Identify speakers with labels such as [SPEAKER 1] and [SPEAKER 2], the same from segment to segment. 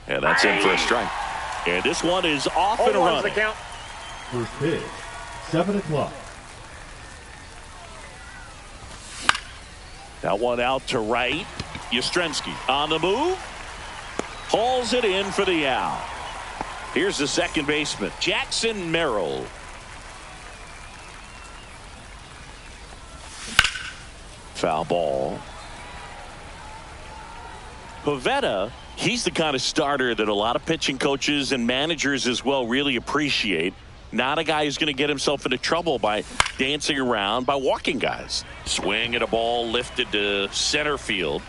[SPEAKER 1] And that's in for a strike. And this one is off and running.
[SPEAKER 2] First pitch, 7 o'clock.
[SPEAKER 1] That one out to right. Yastrzemski on the move. Hauls it in for the out. Here's the second baseman, Jackson Merrill. Foul ball. Pivetta, he's the kind of starter that a lot of pitching coaches and managers as well really appreciate. Not a guy who's going to get himself into trouble by dancing around, by walking guys. Swing at a ball lifted to center field.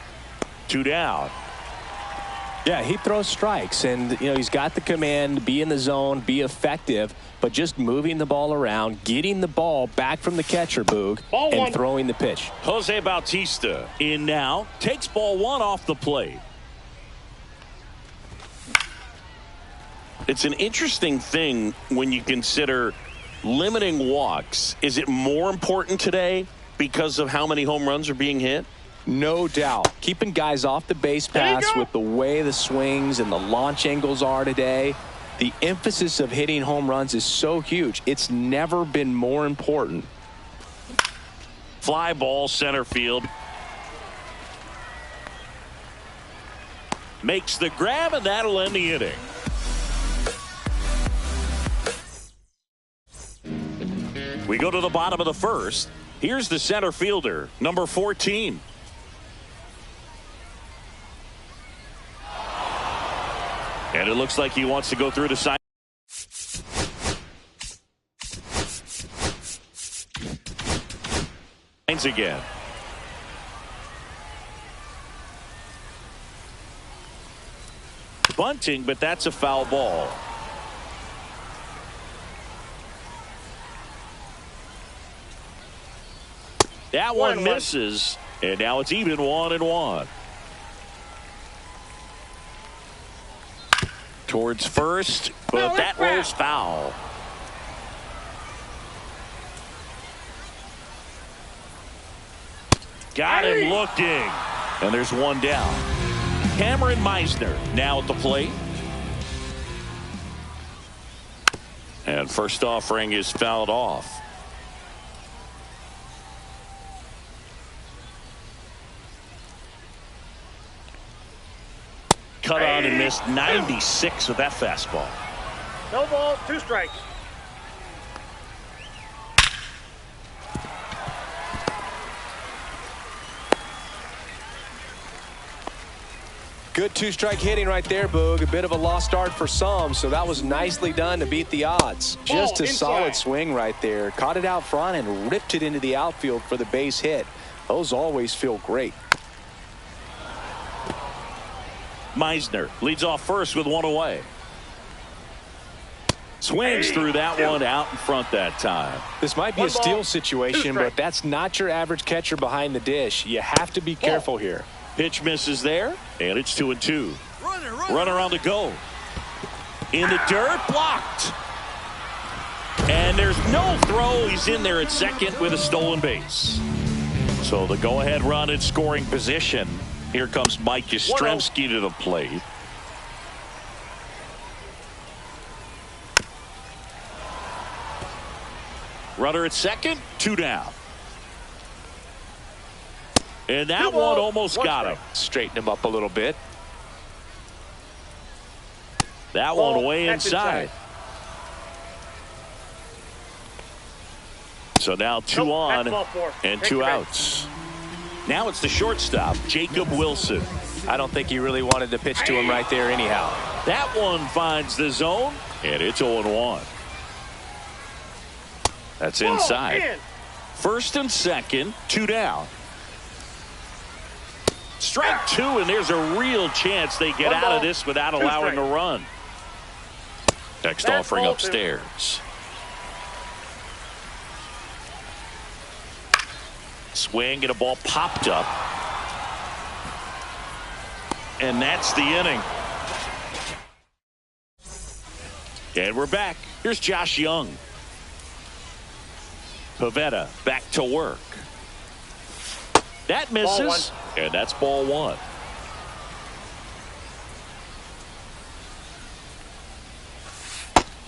[SPEAKER 1] 2 down.
[SPEAKER 3] Yeah, he throws strikes, and he's got the command to be in the zone, be effective, but just moving the ball around, getting the ball back from the catcher, Boog, and throwing the pitch.
[SPEAKER 1] Jose Bautista in now, takes ball 1 off the plate. It's an interesting thing when you consider limiting walks. Is it more important today because of how many home runs are being hit?
[SPEAKER 3] No doubt. Keeping guys off the base paths with the way the swings and the launch angles are today, the emphasis of hitting home runs is so huge. It's never been more important.
[SPEAKER 1] Fly ball center field. Makes the grab, and that'll end the inning. We go to the bottom of the first. Here's the center fielder, number 14. And it looks like he wants to go through the side. Again. Bunting, but that's a foul ball. That one misses, and now it's even 1-1. Towards first, but that rolls foul. Got him looking, and there's 1 down. Cameron Meisner now at the plate. And first offering is fouled off. Cut on and missed 96 with that fastball.
[SPEAKER 4] No balls, 2 strikes.
[SPEAKER 3] Good 2-strike hitting right there, Boog. A bit of a lost start for some, so that was nicely done to beat the odds. Just a solid swing right there. Caught it out front and ripped it into the outfield for the base hit. Those always feel great.
[SPEAKER 1] Meisner leads off first with 1 away. Swings through that one out in front that time.
[SPEAKER 3] This might be a steal situation, but that's not your average catcher behind the dish. You have to be careful here.
[SPEAKER 1] Pitch misses there, and it's 2-2. Runner on the go. In the dirt, blocked. And there's no throw. He's in there at second with a stolen base. So the go-ahead run in scoring position. Here comes Mike Yastrzemski to the plate. Runner at second, 2 down. And that one almost got him.
[SPEAKER 3] Straighten him up a little bit.
[SPEAKER 1] That one way inside. So now 2 on and 2 outs. Now it's the shortstop, Jacob Wilson.
[SPEAKER 3] I don't think he really wanted to pitch to him right there anyhow.
[SPEAKER 1] That one finds the zone, and it's 0-1. That's inside. First and second, 2 down. Strike 2, and there's a real chance they get out of this without allowing a run. Next offering upstairs. Swing and a ball popped up. And that's the inning. And we're back. Here's Josh Young. Pivetta back to work. That misses. And that's ball 1.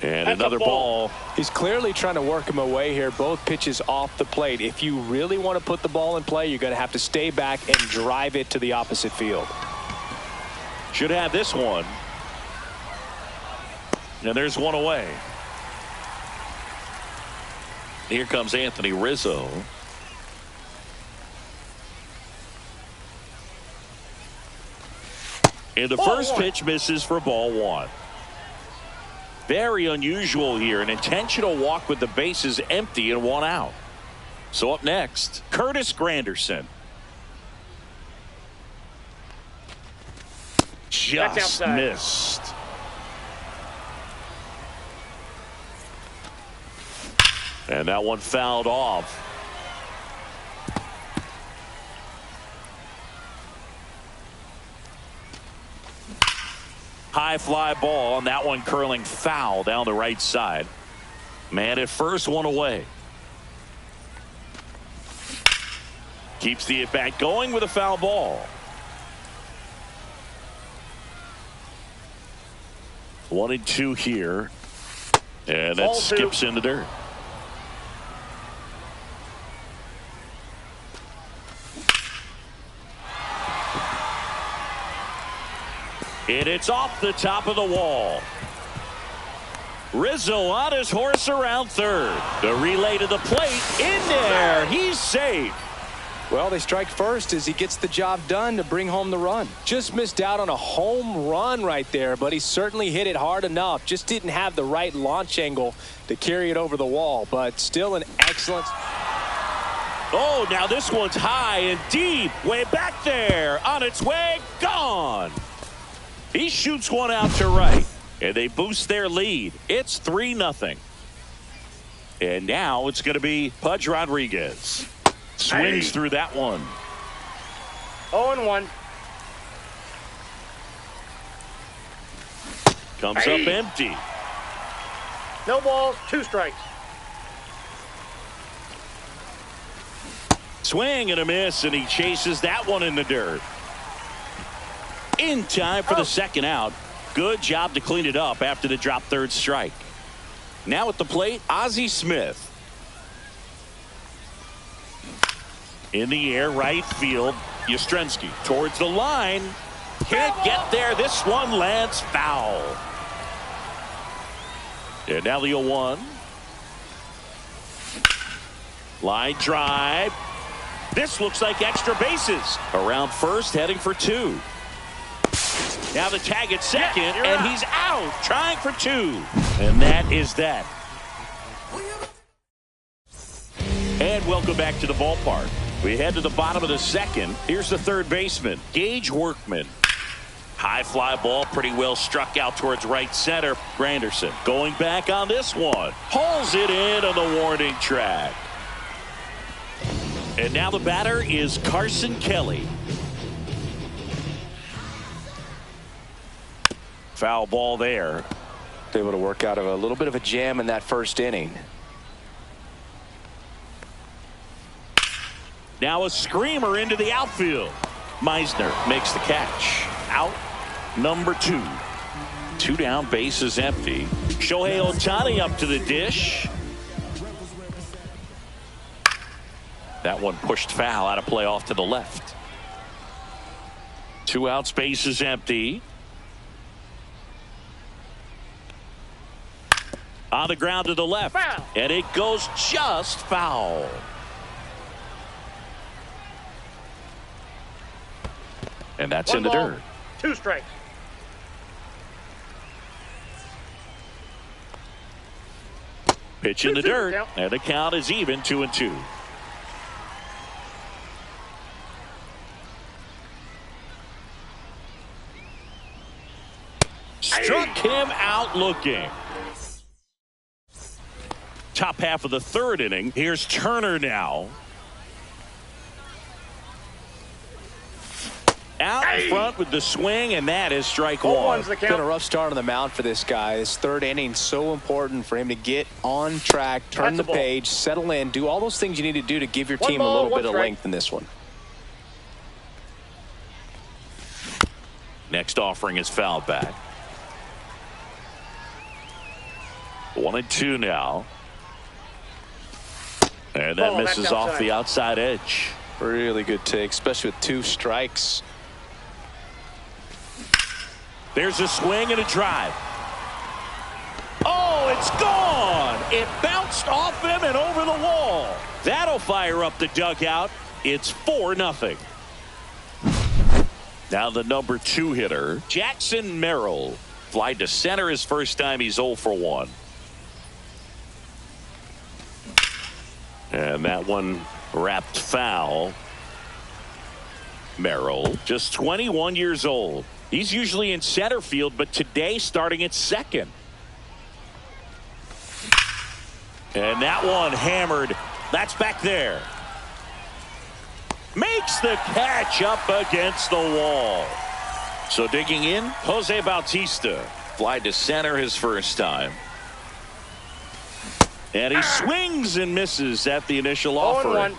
[SPEAKER 1] And another ball.
[SPEAKER 3] He's clearly trying to work him away here. Both pitches off the plate. If you really want to put the ball in play, you're going to have to stay back and drive it to the opposite field.
[SPEAKER 1] Should have this one. And there's one away. Here comes Anthony Rizzo. And the first pitch misses for ball one. Very unusual here. An intentional walk with the bases empty and one out. So up next, Curtis Granderson. Just missed. And that one fouled off. High fly ball, and that one curling foul down the right side. Man at first, one away. Keeps the at bat going with a foul ball. 1-2 here. And that skips in the dirt. And it's off the top of the wall. Rizzo on his horse around third. The relay to the plate. In there. He's safe.
[SPEAKER 3] Well, they strike first as he gets the job done to bring home the run. Just missed out on a home run right there, but he certainly hit it hard enough. Just didn't have the right launch angle to carry it over the wall, but still an excellent.
[SPEAKER 1] Oh, now this one's high and deep. Way back there. On its way. Gone. He shoots one out to right, and they boost their lead. It's 3-0. And now it's going to be Pudge Rodriguez. Swings through that one.
[SPEAKER 4] 0-1.
[SPEAKER 1] Comes up empty.
[SPEAKER 4] No balls, 2 strikes.
[SPEAKER 1] Swing and a miss, and he chases that one in the dirt. In time for the second out. Good job to clean it up after the drop third strike. Now at the plate, Ozzie Smith. In the air, right field. Yastrzemski towards the line. Can't get there. This one lands foul. And now the 0-1. Line drive. This looks like extra bases. Around first, heading for 2. Now the tag at second, and he's out, trying for 2. And that is that. And welcome back to the ballpark. We head to the bottom of the second. Here's the third baseman, Gage Workman. High fly ball, pretty well struck out towards right center. Granderson going back on this one. Hauls it in on the warning track. And now the batter is Carson Kelly. Foul ball there.
[SPEAKER 3] Able to work out of a little bit of a jam in that first inning.
[SPEAKER 1] Now a screamer into the outfield. Meisner makes the catch. Out number 2. 2 down, bases empty. Shohei Ohtani up to the dish. That one pushed foul, out of play off to the left. 2 outs, bases empty. On the ground to the left.
[SPEAKER 4] Foul.
[SPEAKER 1] And it goes just foul. And that's in the dirt.
[SPEAKER 4] 2 strikes.
[SPEAKER 1] Pitch in the dirt. And the count is even, 2-2. Struck him out looking. Top half of the third inning. Here's Turner now. Out in front with the swing, and that is strike 1.
[SPEAKER 3] It's been a rough start on the mound for this guy. This third inning so important for him to get on track, turn the page, settle in, do all those things you need to do to give your team a little bit of length in this one.
[SPEAKER 1] Next offering is fouled back. 1-2 now. And that misses off the outside edge.
[SPEAKER 3] Really good take, especially with 2 strikes.
[SPEAKER 1] There's a swing and a drive. Oh, it's gone. It bounced off him and over the wall. That'll fire up the dugout. It's 4-0. Now the number 2 hitter, Jackson Merrill. Fly to center his first time. He's 0 for 1. And that one wrapped foul. Merrill, just 21 years old. He's usually in center field, but today starting at second. And that one hammered. That's back there. Makes the catch up against the wall. So digging in, Jose Bautista. Fly to center his first time. And he swings and misses at the initial offer.
[SPEAKER 4] 0-1.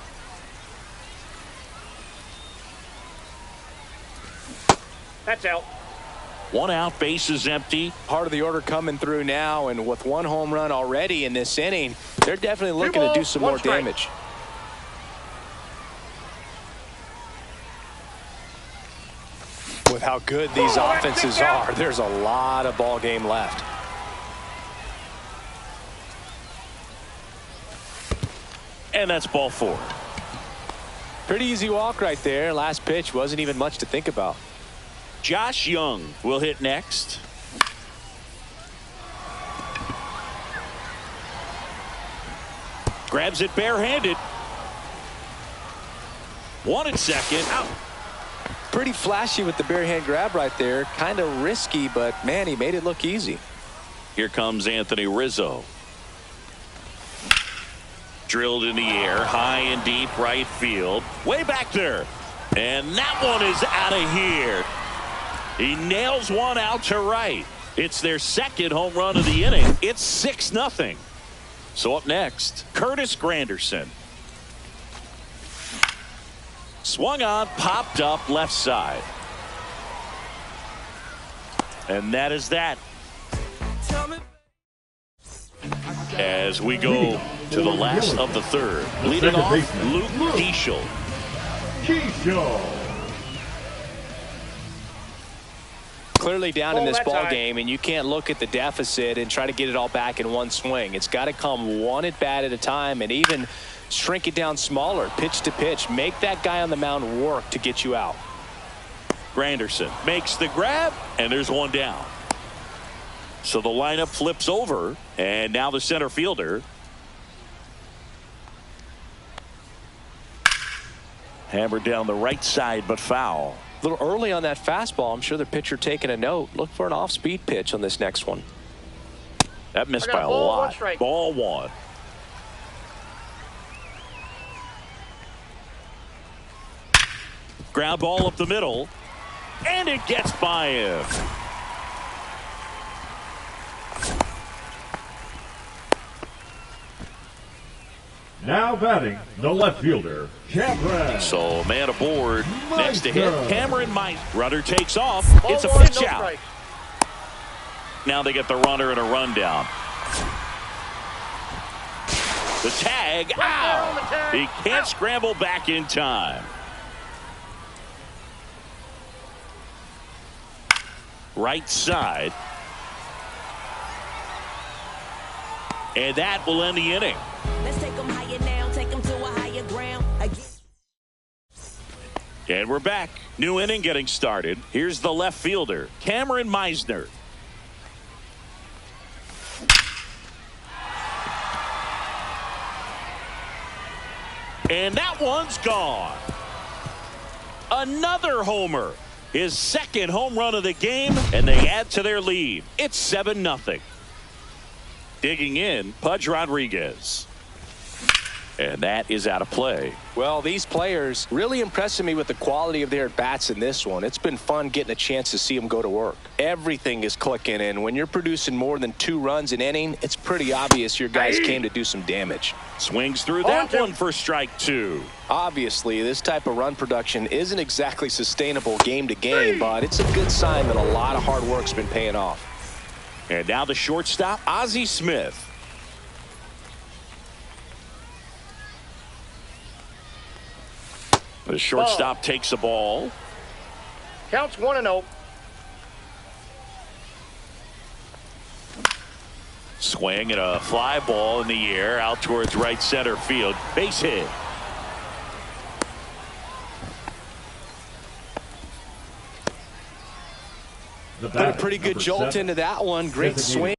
[SPEAKER 4] That's out.
[SPEAKER 1] 1 out, base is empty.
[SPEAKER 3] Part of the order coming through now, and with 1 home run already in this inning, they're definitely looking to do some more damage. With how good these offenses are, there's a lot of ball game left.
[SPEAKER 1] And that's ball 4.
[SPEAKER 3] Pretty easy walk right there. Last pitch wasn't even much to think about.
[SPEAKER 1] Josh Young will hit next. Grabs it barehanded. 1 at second. Out.
[SPEAKER 3] Pretty flashy with the bare hand grab right there. Kind of risky, but man, he made it look easy.
[SPEAKER 1] Here comes Anthony Rizzo. Drilled in the air, high and deep right field. Way back there. And that one is out of here. He nails one out to right. It's their second home run of the inning. It's 6-0. So up next, Curtis Granderson. Swung on, popped up left side. And that is that. As we go to the last of the third. Leading off, Luke Dieschel.
[SPEAKER 3] Clearly down in this ball game, and you can't look at the deficit and try to get it all back in one swing. It's got to come 1 at bat at a time, and even shrink it down smaller, pitch to pitch. Make that guy on the mound work to get you out.
[SPEAKER 1] Granderson makes the grab, and there's 1 down. So the lineup flips over, and now the center fielder. Hammered down the right side, but foul.
[SPEAKER 3] A little early on that fastball. I'm sure the pitcher taking a note. Look for an off-speed pitch on this next one.
[SPEAKER 1] That missed by a lot. Ball 1. Ground ball up the middle, and it gets by him.
[SPEAKER 2] Now batting, the left fielder, Cameron.
[SPEAKER 1] So man aboard. Next to hit, Cameron Meisner. Runner takes off.
[SPEAKER 4] Ball
[SPEAKER 1] it's a
[SPEAKER 4] 1,
[SPEAKER 1] pitch
[SPEAKER 4] no
[SPEAKER 1] out.
[SPEAKER 4] strike.
[SPEAKER 1] Now they get the runner and a rundown. The tag. Ow! He can't scramble back in time. Right side. And that will end the inning.
[SPEAKER 5] Let's take them higher now, take them to a higher ground.
[SPEAKER 1] And we're back. New inning getting started. Here's the left fielder, Cameron Meisner. And that one's gone. Another homer. His second home run of the game, and they add to their lead. It's 7-0. Digging in, Pudge Rodriguez. And that is out of play.
[SPEAKER 3] Well, these players really impressing me with the quality of their at-bats in this one. It's been fun getting a chance to see them go to work. Everything is clicking, and when you're producing more than 2 runs an inning, it's pretty obvious your guys came to do some damage.
[SPEAKER 1] Swings through that one for strike 2.
[SPEAKER 3] Obviously, this type of run production isn't exactly sustainable game to game, but it's a good sign that a lot of hard work's been paying off.
[SPEAKER 1] And now the shortstop, Ozzie Smith. The shortstop takes the ball.
[SPEAKER 4] Counts 1-0.
[SPEAKER 1] Swing and a fly ball in the air out towards right center field. Base hit.
[SPEAKER 3] Put a pretty good jolt into that one. Great swing.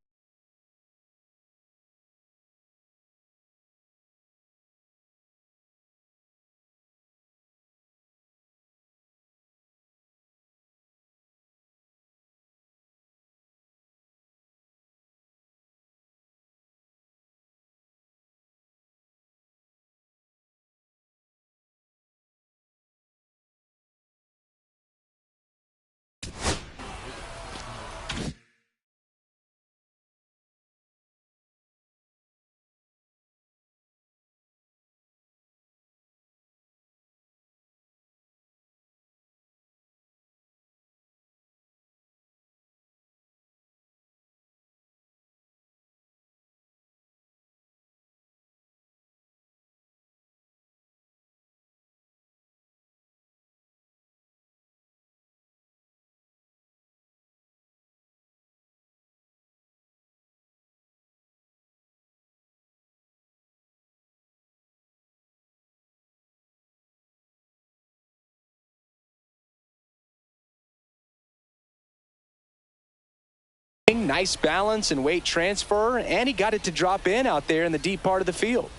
[SPEAKER 3] Nice balance and weight transfer, and he got it to drop in out there in the deep part of the field.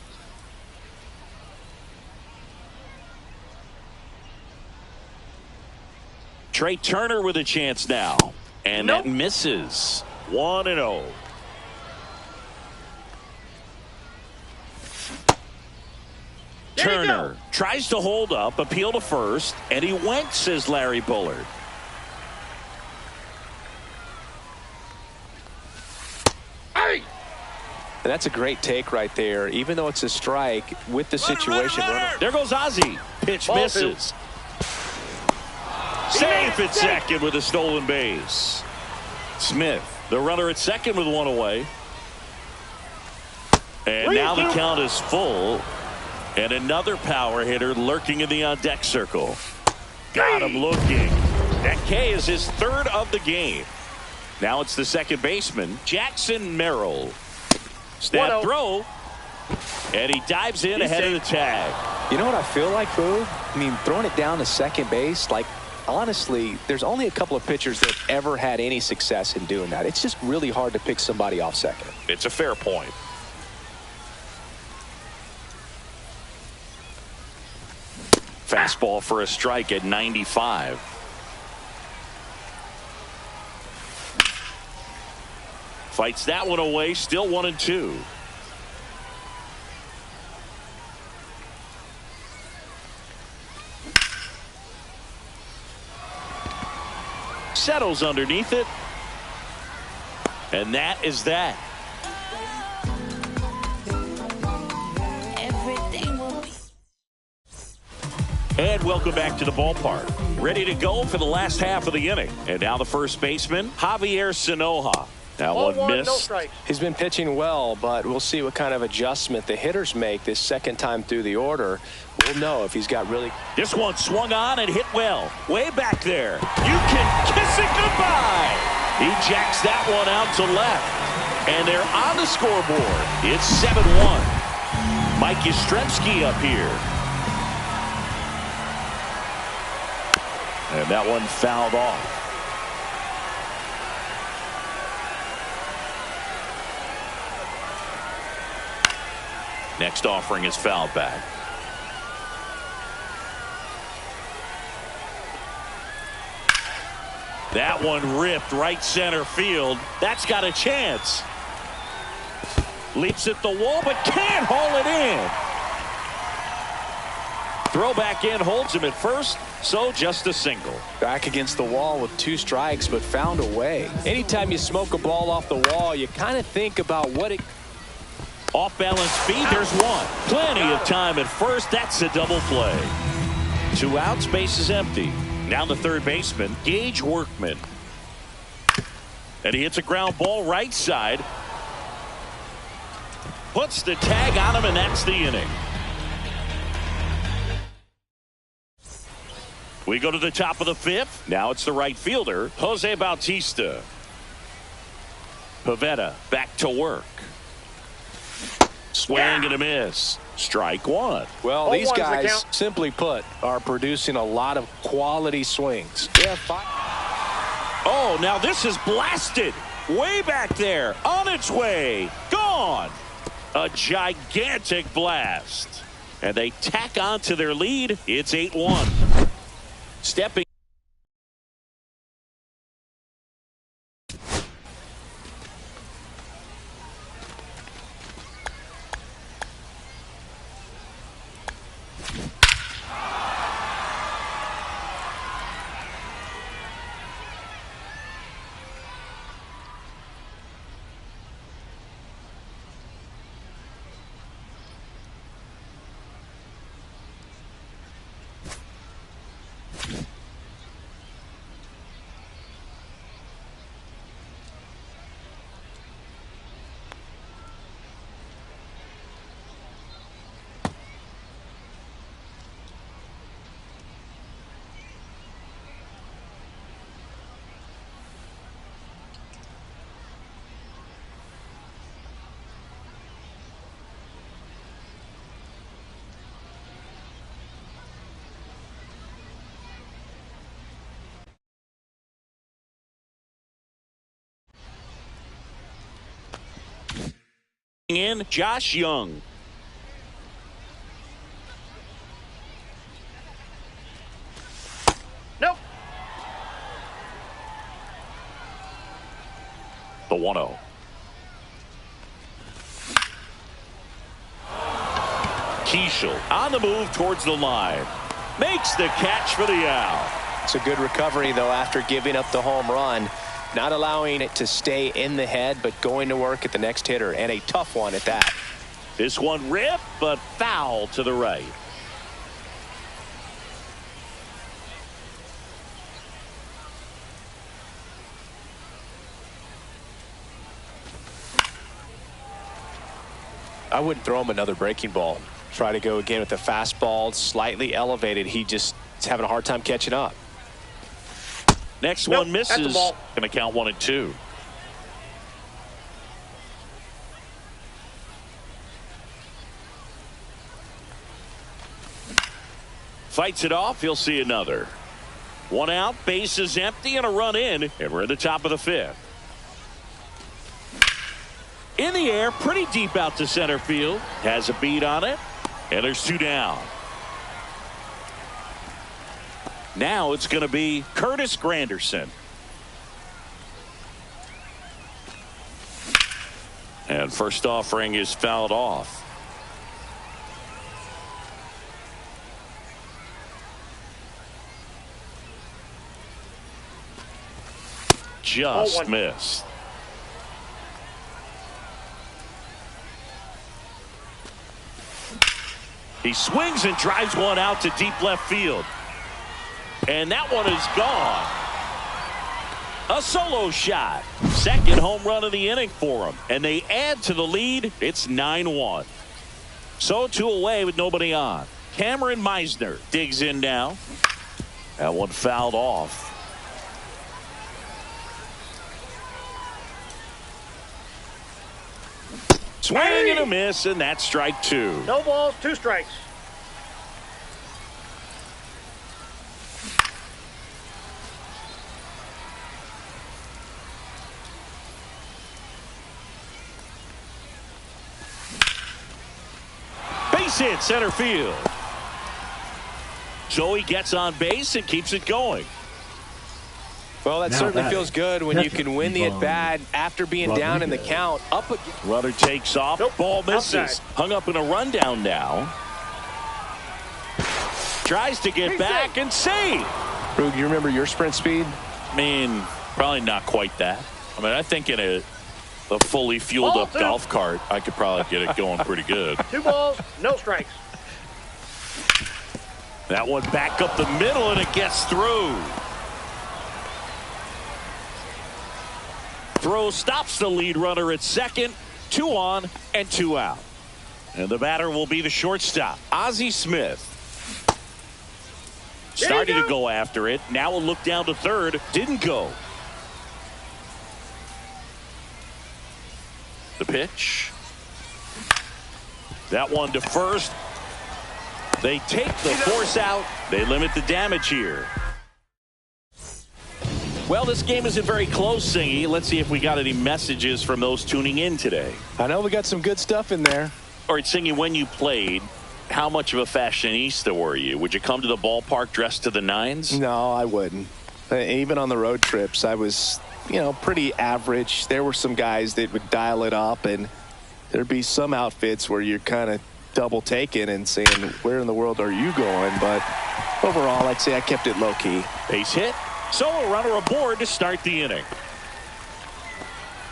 [SPEAKER 1] Trey Turner with a chance now, and that misses. 1-0. Turner tries to hold up, appeal to first, and he went, says Larry Bullard.
[SPEAKER 3] And that's a great take right there, even though it's a strike with the situation.
[SPEAKER 1] There goes Ozzie. Pitch
[SPEAKER 4] Ball
[SPEAKER 1] misses. Safe at second with a stolen base. Smith, the runner at second with one away. And now the count is full. And another power hitter lurking in the on-deck circle. Got him looking. That K is his third of the game. Now it's the second baseman, Jackson Merrill. Snap throw, and he dives in ahead of the tag.
[SPEAKER 3] You know what I feel like, Boog? I mean, throwing it down to second base, like, honestly, there's only a couple of pitchers that have ever had any success in doing that. It's just really hard to pick somebody off second.
[SPEAKER 1] It's a fair point. Fastball for a strike at 95. Fights that one away, still 1-2. Settles underneath it. And that is that. And welcome back to the ballpark. Ready to go for the last half of the inning. And now the first baseman, Javier Sinoja. That one missed.
[SPEAKER 3] He's been pitching well, but we'll see what kind of adjustment the hitters make this second time through the order. We'll know if he's got really.
[SPEAKER 1] This one swung on and hit well. Way back there. You can kiss it goodbye. He jacks that one out to left. And they're on the scoreboard. It's 7-1. Mike Yastrzemski up here. And that one fouled off. Next offering is fouled back. That one ripped right center field. That's got a chance. Leaps at the wall, but can't haul it in. Throw back in, holds him at first, so just a single.
[SPEAKER 3] Back against the wall with 2 strikes, but found a way. Anytime you smoke a ball off the wall, you kind of think about what it.
[SPEAKER 1] Off balance feed, there's one. Plenty of time at first. That's a double play. 2 outs, base is empty. Now the third baseman, Gage Workman. And he hits a ground ball right side. Puts the tag on him, and that's the inning. We go to the top of the fifth. Now it's the right fielder, Jose Bautista. Pivetta back to work. Swing and a miss. Strike one.
[SPEAKER 3] Well, these guys, simply put, are producing a lot of quality swings. Yeah,
[SPEAKER 1] oh, now this is blasted. Way back there. On its way. Gone. A gigantic blast. And they tack on to their lead. It's 8-1. Stepping. In Josh Young.
[SPEAKER 4] Nope.
[SPEAKER 1] The 1-0. Keishel on the move towards the line. Makes the catch for the out.
[SPEAKER 3] It's a good recovery, though, after giving up the home run. Not allowing it to stay in the head, but going to work at the next hitter, and a tough one at that.
[SPEAKER 1] This one ripped, but foul to the right.
[SPEAKER 3] I wouldn't throw him another breaking ball. Try to go again with the fastball, slightly elevated. He just is having a hard time catching up.
[SPEAKER 1] Next one misses. Going to count 1-2. Fights it off. He'll see another. One out, base is empty, and a run in, and we're in the top of the fifth. In the air, pretty deep out to center field. Has a beat on it, and there's two down. Now it's going to be Curtis Granderson. And first offering is fouled off. Just missed. He swings and drives one out to deep left field. And that one is gone. A solo shot. Second home run of the inning for him. And they add to the lead. It's 9-1. So 2 away with nobody on. Cameron Meisner digs in now. That one fouled off. Swing and a miss, and that's strike 2.
[SPEAKER 4] No balls, 2 strikes.
[SPEAKER 1] Base hit center field. Joey gets on base and keeps it going.
[SPEAKER 3] Well, that certainly feels good when you can win the at-bat after being down in the count. Up again.
[SPEAKER 1] Runner takes off. Nope. Ball misses. Outside. Hung up in a rundown now. Tries to get back and save.
[SPEAKER 3] Brug, you remember your sprint speed?
[SPEAKER 1] I mean, probably not quite that. I mean, I think in a fully fueled up golf cart, I could probably get it going pretty good.
[SPEAKER 4] 2 balls, no strikes.
[SPEAKER 1] That one back up the middle, and it gets through. Throw stops the lead runner at second. 2 on and 2 out. And the batter will be the shortstop, Ozzie Smith. Starting to go after it. Now a look down to third. Didn't go. The pitch. That one to first. They take the force out. They limit the damage here. Well, this game isn't very close, Singy. Let's see if we got any messages from those tuning in today.
[SPEAKER 3] I know we got some good stuff in there.
[SPEAKER 1] All right, Singy, when you played, how much of a fashionista were you? Would you come to the ballpark dressed to the nines?
[SPEAKER 3] No, I wouldn't. Even on the road trips, I was, pretty average. There were some guys that would dial it up, and there'd be some outfits where you're kind of double taken and saying, where in the world are you going? But overall, I'd say I kept it low key.
[SPEAKER 1] Base hit. So a runner aboard to start the inning.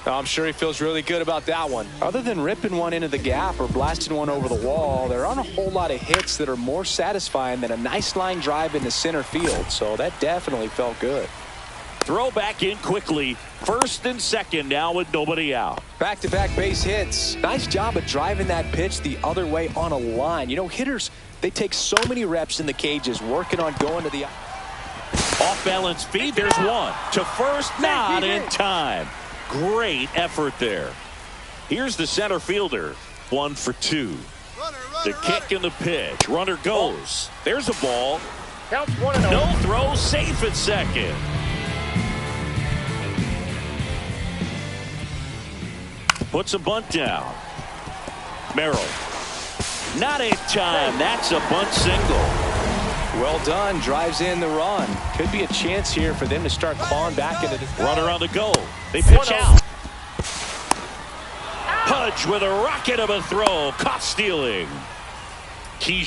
[SPEAKER 3] I'm sure he feels really good about that one. Other than ripping one into the gap or blasting one over the wall, there aren't a whole lot of hits that are more satisfying than a nice line drive into center field. So that definitely felt good.
[SPEAKER 1] Throw back in quickly. First and second now with nobody out.
[SPEAKER 3] Back-to-back base hits. Nice job of driving that pitch the other way on a line. Hitters, they take so many reps in the cages working on going to the
[SPEAKER 1] off-balance feed. There's one. To first, not in time. Great effort there. Here's the center fielder. 1 for 2. The kick and the pitch. Runner goes. There's a ball.
[SPEAKER 4] Counts 1-0.
[SPEAKER 1] No throw. Safe at second. Puts a bunt down. Merrill. Not in time. That's a bunt single.
[SPEAKER 3] Well done. Drives in the run. Could be a chance here for them to start clawing back into the
[SPEAKER 1] runner on the goal. They pitch out. Pudge with a rocket of a throw. Caught stealing. Key.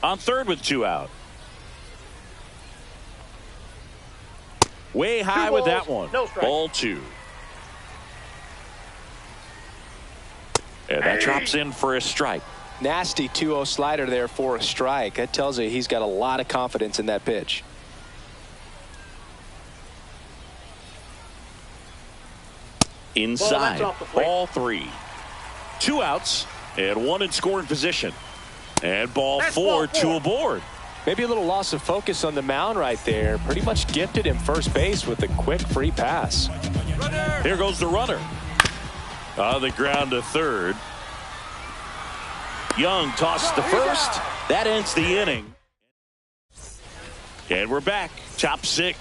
[SPEAKER 1] On third with 2 out. Way high with that one.
[SPEAKER 4] No strike.
[SPEAKER 1] Ball 2. And that drops in for a strike.
[SPEAKER 3] Nasty 2-0 slider there for a strike. That tells you he's got a lot of confidence in that pitch.
[SPEAKER 1] Inside. Ball 3. 2 outs and 1 in scoring position. And ball 4, 2 aboard.
[SPEAKER 3] Maybe a little loss of focus on the mound right there. Pretty much gifted him first base with a quick free pass.
[SPEAKER 1] Here goes the runner. On the ground to third. Young tossed to first. That ends the inning. And we're back. Top 6.